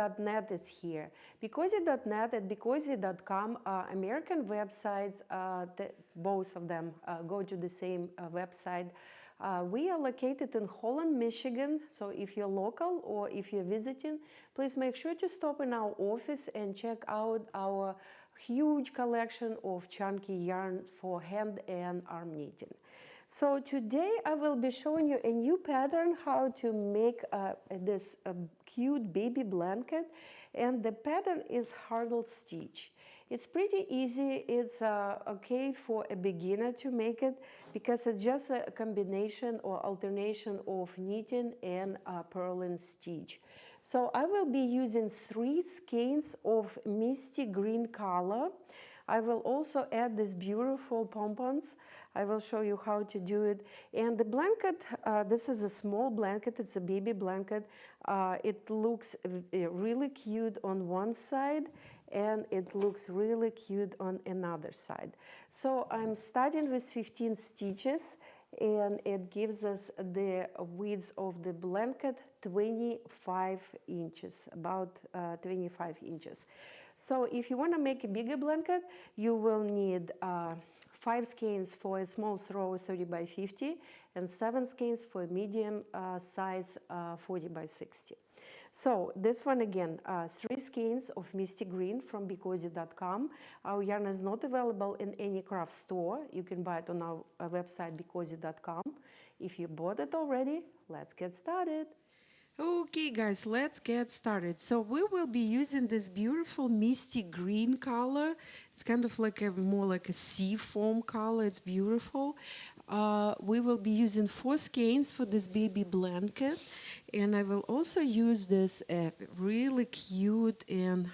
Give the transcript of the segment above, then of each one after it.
BeCozi.net is here. BeCozi.net and BeCozi.com are American websites. Both of them go to the same website. We are located in Holland, Michigan, so if you're local or if you're visiting, please make sure to stop in our office and check out our huge collection of chunky yarns for hand and arm knitting. So today I will be showing you a new pattern how to make this cute baby blanket, and the pattern is hurdle stitch. It's pretty easy. It's okay for a beginner to make it because it's just a combination or alternation of knitting and purling stitch. So I will be using 3 skeins of misty green color. I will also add these beautiful pompons. I will show you how to do it. And the blanket, this is a small blanket, it's a baby blanket. It looks really cute on one side and it looks really cute on another side. So I'm starting with 15 stitches and it gives us the width of the blanket 25 inches, about 25 inches. So if you want to make a bigger blanket, you will need 5 skeins for a small throw 30 by 50 and 7 skeins for a medium size 40 by 60. So this one again, 3 skeins of misty green from BeCozi.com. Our yarn is not available in any craft store. You can buy it on our website BeCozi.com. If you bought it already, let's get started. Okay guys, let's get started. So we will be using this beautiful misty green color. It's kind of like more like a sea foam color. It's beautiful. We will be using 4 skeins for this baby blanket, and I will also use this really cute and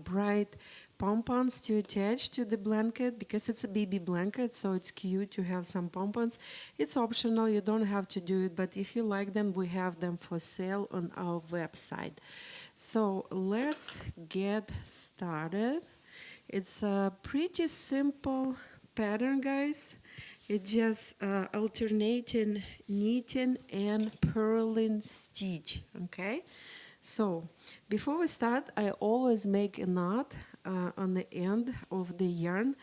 bright pompons to attach to the blanket because it's a baby blanket, so it's cute to have some pompons. It's optional, you don't have to do it, but if you like them, we have them for sale on our website. So let's get started. It's a pretty simple pattern, guys. It's just alternating knitting and purling stitch, okay? So before we start, I always make a knot on the end of the yarn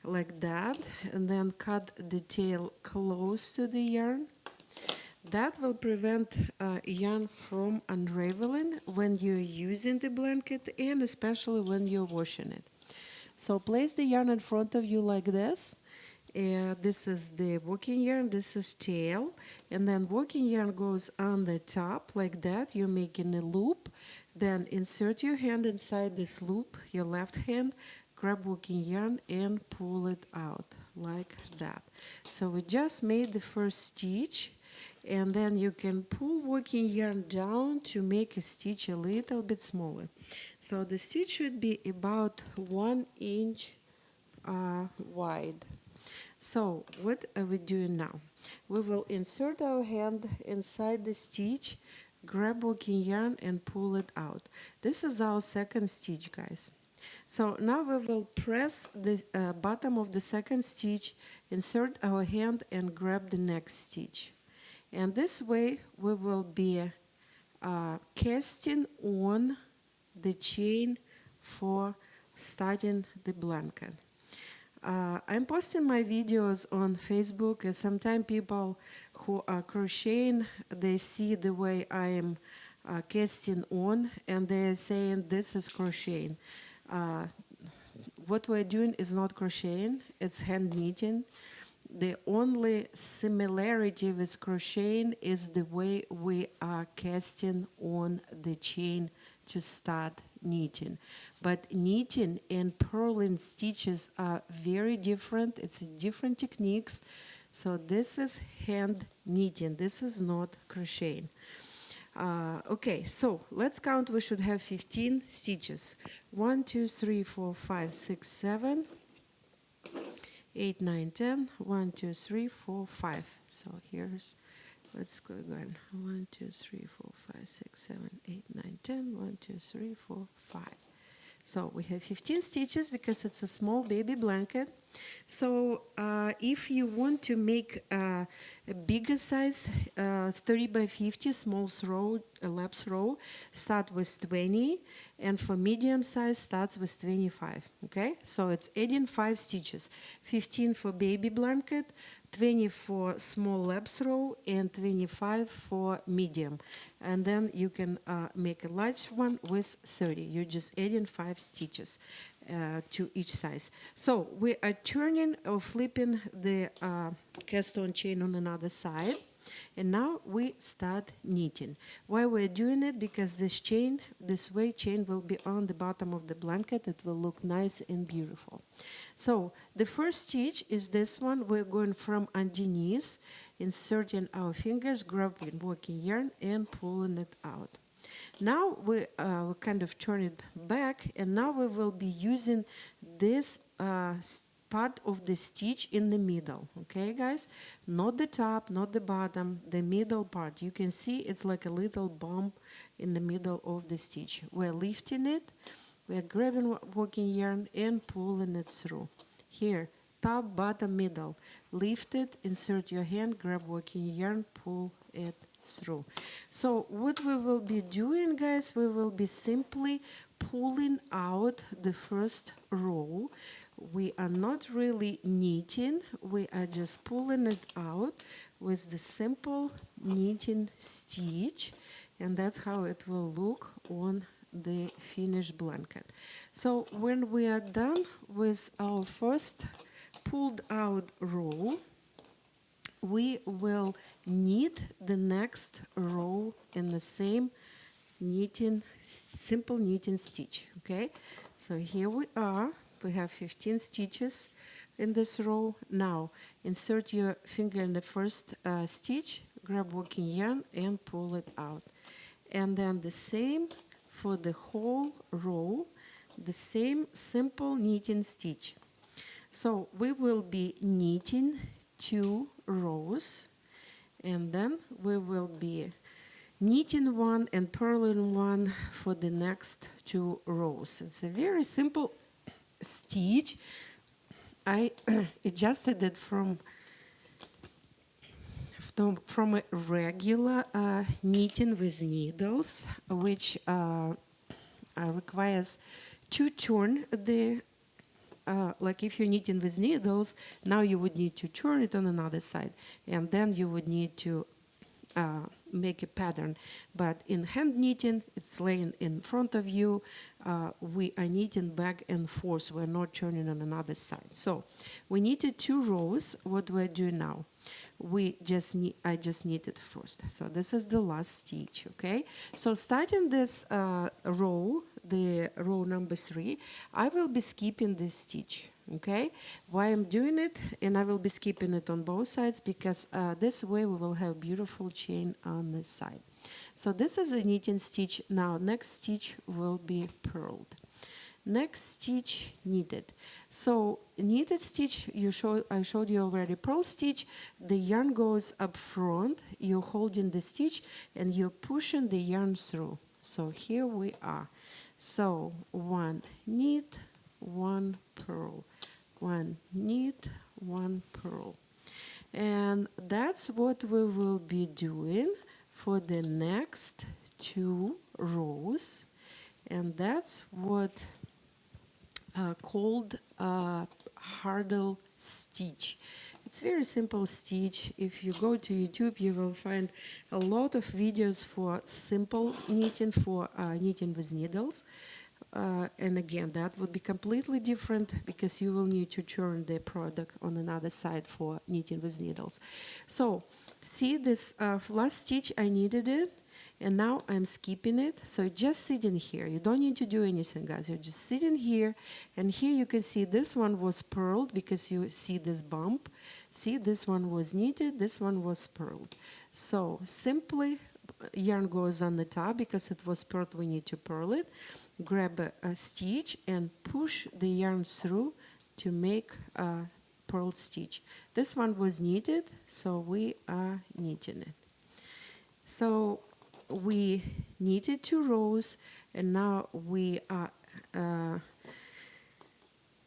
like that, and then cut the tail close to the yarn. That will prevent yarn from unraveling when you're using the blanket and especially when you're washing it. So place the yarn in front of you like this. This is the working yarn, this is tail, and then working yarn goes on the top like that. You're making a loop, then insert your hand inside this loop, your left hand, grab working yarn and pull it out like that. So we just made the first stitch, and then you can pull working yarn down to make a stitch a little bit smaller. So the stitch should be about 1 inch wide. So what are we doing now? We will insert our hand inside the stitch, grab working yarn and pull it out. This is our second stitch, guys. So now we will press the bottom of the second stitch, insert our hand and grab the next stitch. And this way we will be casting on the chain for starting the blanket. I'm posting my videos on Facebook, and sometimes people who are crocheting, they see the way I am casting on, and they're saying this is crocheting. What we're doing is not crocheting, it's hand knitting. The only similarity with crocheting is the way we are casting on the chain to start knitting. But knitting and purling stitches are very different. It's different techniques. So this is hand knitting. This is not crocheting. Okay, so let's count. We should have 15 stitches. 1, 2, 3, 4, 5, 6, 7, 8, 9, 10. 1, 2, 3, 4, 5. So here's, let's go again. 1, 2, 3, 4, 5, 6, 7, 8, 9, 10. 1, 2, 3, 4, 5. So we have 15 stitches because it's a small baby blanket. So if you want to make a A bigger size, 30 by 50, small row, lapse row, start with 20, and for medium size starts with 25, okay? So it's adding 5 stitches, 15 for baby blanket, 20 for small lapse row, and 25 for medium. And then you can make a large one with 30. You're just adding 5 stitches to each size. So we are turning or flipping the cast on chain on another side, and now we start knitting. Why we're doing it? Because this way chain will be on the bottom of the blanket. It will look nice and beautiful. So the first stitch is this one. We're going from underneath, inserting our fingers, grabbing working yarn and pulling it out. Now we kind of turn it back, and now we will be using this part of the stitch in the middle, okay guys? Not the top, not the bottom, the middle part. You can see it's like a little bump in the middle of the stitch. We're lifting it, we're grabbing working yarn and pulling it through. Here, top, bottom, middle. Lift it, insert your hand, grab working yarn, pull it through. So what we will be doing, guys, we will be simply pulling out the first row. We are not really knitting, we are just pulling it out with the simple knitting stitch, and that's how it will look on the finished blanket. So when we are done with our first pulled out row, we will knit the next row in the same simple knitting stitch, okay? So here we are. We have 15 stitches in this row. Now insert your finger in the first stitch, grab working yarn and pull it out. And then the same for the whole row, the same simple knitting stitch. So we will be knitting 2 rows, and then we will be knitting 1 and purling 1 for the next 2 rows. It's a very simple stitch. I adjusted it from a regular knitting with needles, which requires to turn the like if you're knitting with needles, now you would need to turn it on another side, and then you would need to make a pattern. But in hand knitting, it's laying in front of you. We are knitting back and forth. We're not turning on another side. So we knitted 2 rows. What do I do now? I just knitted first. So this is the last stitch, okay? So starting this row, the row number 3, I will be skipping this stitch, okay? Why I'm doing it, and I will be skipping it on both sides, because this way we will have beautiful chain on this side. So this is a knitting stitch. Now next stitch will be purled. Next stitch knitted. So knitted stitch, I showed you already. Purl stitch, the yarn goes up front, you're holding the stitch and you're pushing the yarn through. So here we are. So 1 knit, 1 purl, 1 knit, 1 purl. And that's what we will be doing for the next 2 rows. And that's what called hurdle stitch. It's very simple stitch. If you go to YouTube, you will find a lot of videos for simple knitting, for knitting with needles. And again, that would be completely different, because you will need to turn the product on another side for knitting with needles. So see this last stitch, I knitted it, and now I'm skipping it. So just sitting here. You don't need to do anything, guys. You're just sitting here, and here you can see this one was purled, because you see this bump. See, this one was knitted, this one was purled. So simply yarn goes on the top, because it was purled, we need to purl it. Grab a stitch and push the yarn through to make a purl stitch. This one was knitted, so we are knitting it. So we knitted 2 rows, and now we are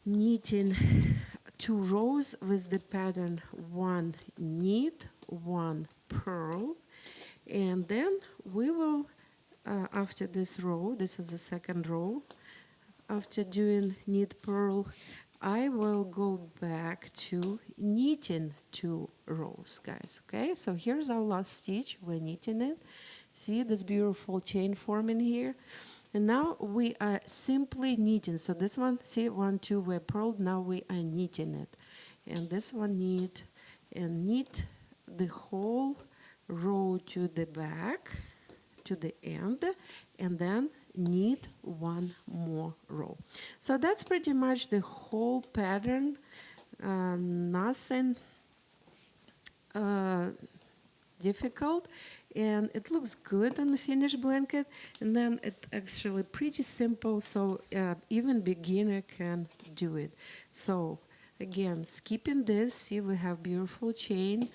knitting 2 rows with the pattern 1 knit, one purl, and then we will, after this row, this is the second row, after doing knit purl, I will go back to knitting 2 rows, guys. Okay, so here's our last stitch. We're knitting it. See this beautiful chain forming here, and now we are simply knitting. So this one, see, 1, 2, we're purled. Now we are knitting it, and this one knit and knit the whole row to the back, to the end, and then knit 1 more row. So that's pretty much the whole pattern. Nothing difficult, and it looks good on the finished blanket, and then it's actually pretty simple, so even beginner can do it. So again, skipping this, see, we have beautiful chain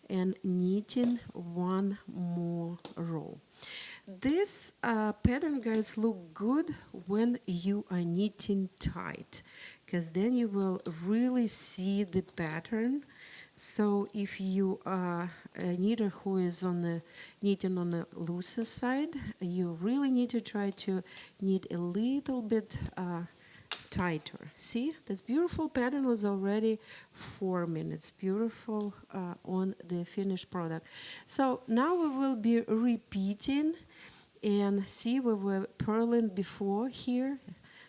and knitting 1 more row. This pattern, guys, look good when you are knitting tight, because then you will really see the pattern. So if you are a knitter who is on the knitting on the looser side, you really need to try to knit a little bit tighter. See, this beautiful pattern was already forming. It's beautiful on the finished product. So now we will be repeating, and see, we were purling before here.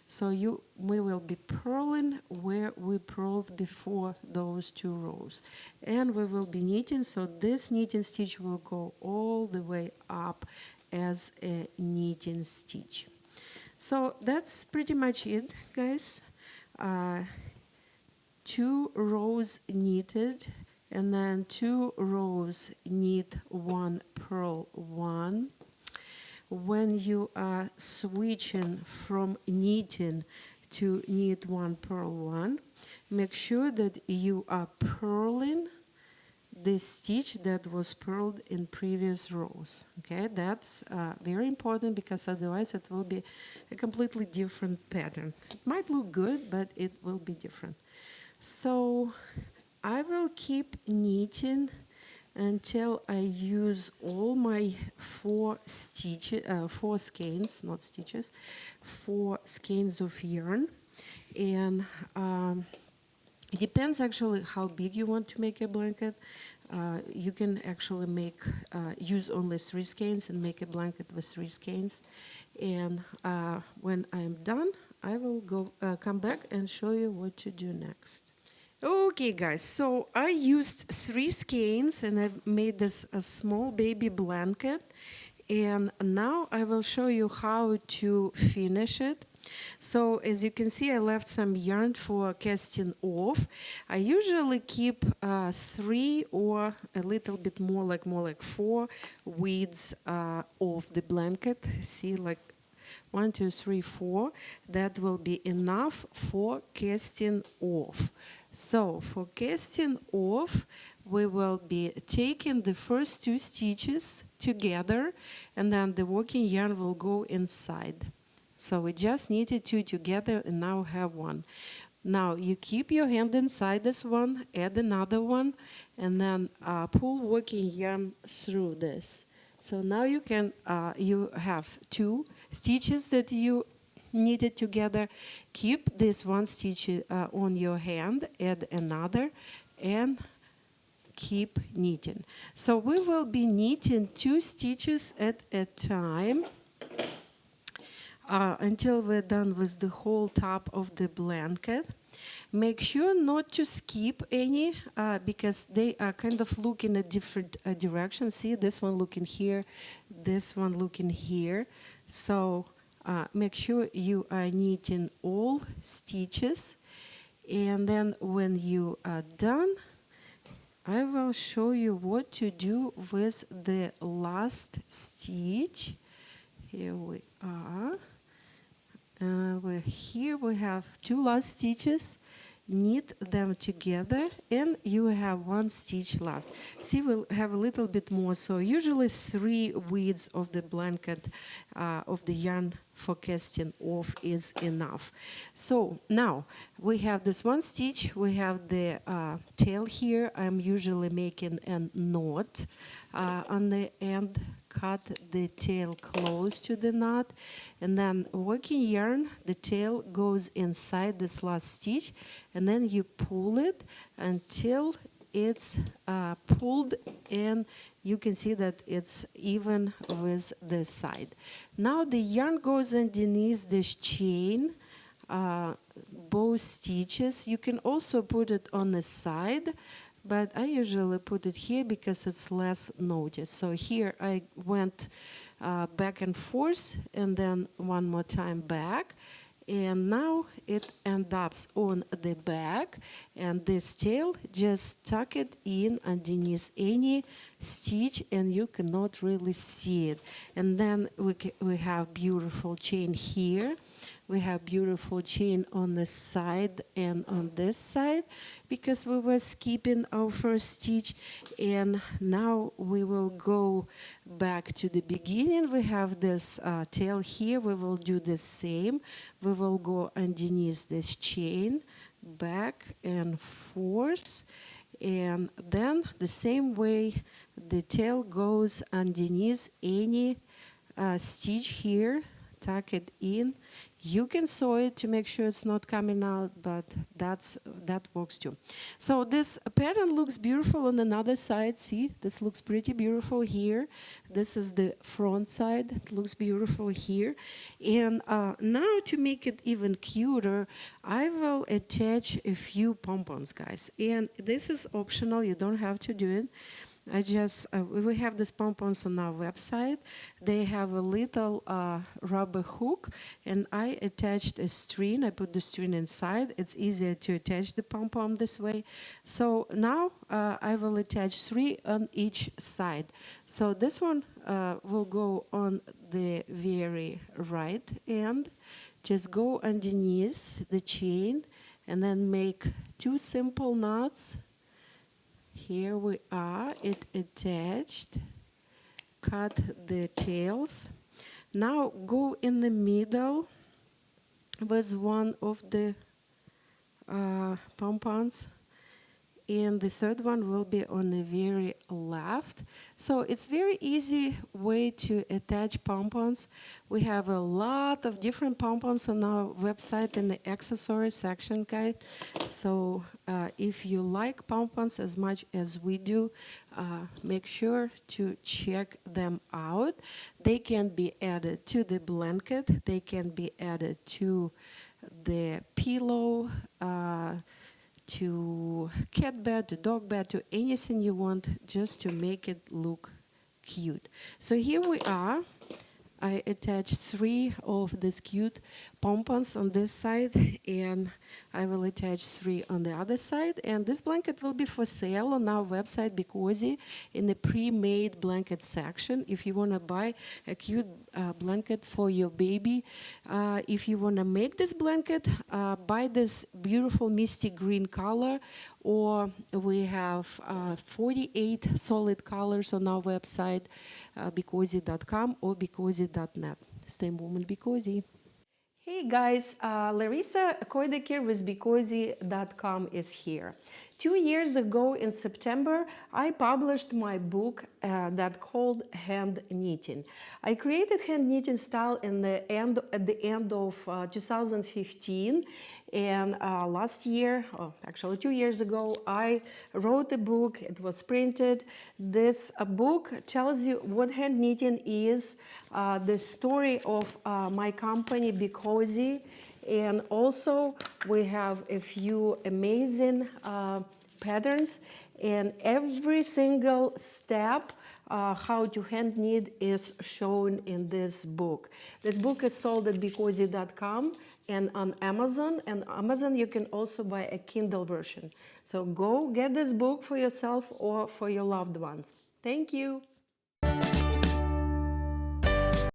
So we will be purling where we purled before those 2 rows. And we will be knitting, so this knitting stitch will go all the way up as a knitting stitch. So that's pretty much it, guys. 2 rows knitted, and then 2 rows knit 1, purl 1. When you are switching from knitting to knit 1, purl 1, make sure that you are purling the stitch that was purled in previous rows. Okay, that's very important, because otherwise it will be a completely different pattern. It might look good, but it will be different. So I will keep knitting until I use all my 4 skeins, not stitches, 4 skeins of yarn. And it depends actually how big you want to make your blanket. You can actually use only 3 skeins and make a blanket with 3 skeins. And when I'm done, I will come back and show you what to do next. Okay, guys, so I used 3 skeins and I've made this a small baby blanket, and now I will show you how to finish it. So as you can see, I left some yarn for casting off. I usually keep 3 or a little bit more like 4 widths of the blanket. See, like 1, 2, 3, 4. That will be enough for casting off. So for casting off, we will be taking the first 2 stitches together, and then the working yarn will go inside. So we just knitted 2 together and now have 1. Now you keep your hand inside this one, add another one, and then pull working yarn through this. So now you have 2 stitches that you knitted together. Keep this 1 stitch on your hand, add another, and keep knitting. So we will be knitting 2 stitches at a time until we're done with the whole top of the blanket. Make sure not to skip any because they are kind of looking at different directions. See, this one looking here, this one looking here. So make sure you are knitting all stitches, and then when you are done, I will show you what to do with the last stitch. Here we are. Here we have 2 last stitches. Knit them together, and you have 1 stitch left. See, we'll have a little bit more. So usually 3 widths of the blanket of the yarn for casting off is enough. So now we have this one stitch, we have the tail here. I'm usually making a knot on the end, cut the tail close to the knot, and then working yarn, the tail goes inside this last stitch, and then you pull it until it's pulled, and you can see that it's even with the side. Now the yarn goes underneath this chain, both stitches. You can also put it on the side, but I usually put it here because it's less noticed. So here I went back and forth, and then one more time back. And now it ends up on the back, and this tail, just tuck it in underneath any stitch, and you cannot really see it. And then we have beautiful chain here. We have beautiful chain on the side and on this side because we were skipping our first stitch. And now we will go back to the beginning. We have this tail here. We will do the same. We will go underneath this chain, back and forth. And then the same way the tail goes underneath any stitch here, tuck it in. You can sew it to make sure it's not coming out, but that works too. So this pattern looks beautiful on another side. See, this looks pretty beautiful here. This is the front side. It looks beautiful here. And now to make it even cuter, I will attach a few pom-poms, guys. And this is optional. You don't have to do it. I just, we have these pom-poms on our website. They have a little rubber hook, and I attached a string. I put the string inside. It's easier to attach the pom-pom this way. So now I will attach 3 on each side. So this one will go on the very right end. Just go underneath the chain, and then make 2 simple knots. Here we are, it attached, cut the tails. Now go in the middle with one of the pom-poms, and the third one will be on the very left. So it's very easy way to attach pom-poms. We have a lot of different pom-poms on our website in the accessory section guide. So if you like pom-poms as much as we do, make sure to check them out. They can be added to the blanket. They can be added to the pillow, to cat bed, to dog bed, to anything you want, just to make it look cute. So here we are. I attached 3 of these cute pom-poms on this side, and I will attach 3 on the other side. And this blanket will be for sale on our website, BeCozi, in the pre-made blanket section. If you want to buy a cute blanket for your baby, if you want to make this blanket, buy this beautiful misty green color, or we have 48 solid colors on our website, BeCozi.com or BeCozi.net. Stay moment BeCozi. Hey guys, Larissa Koidekir with BeCozi.com is here. 2 years ago in September, I published my book that called Hand Knitting. I created hand knitting style at the end of 2015, and last year, actually 2 years ago, I wrote a book. It was printed. This book tells you what hand knitting is, the story of my company BeCozi, and also we have a few amazing patterns, and every single step how to hand knit is shown in this book. This book is sold at BeCozi.com and on Amazon. And Amazon you can also buy a Kindle version. So go get this book for yourself or for your loved ones. Thank you.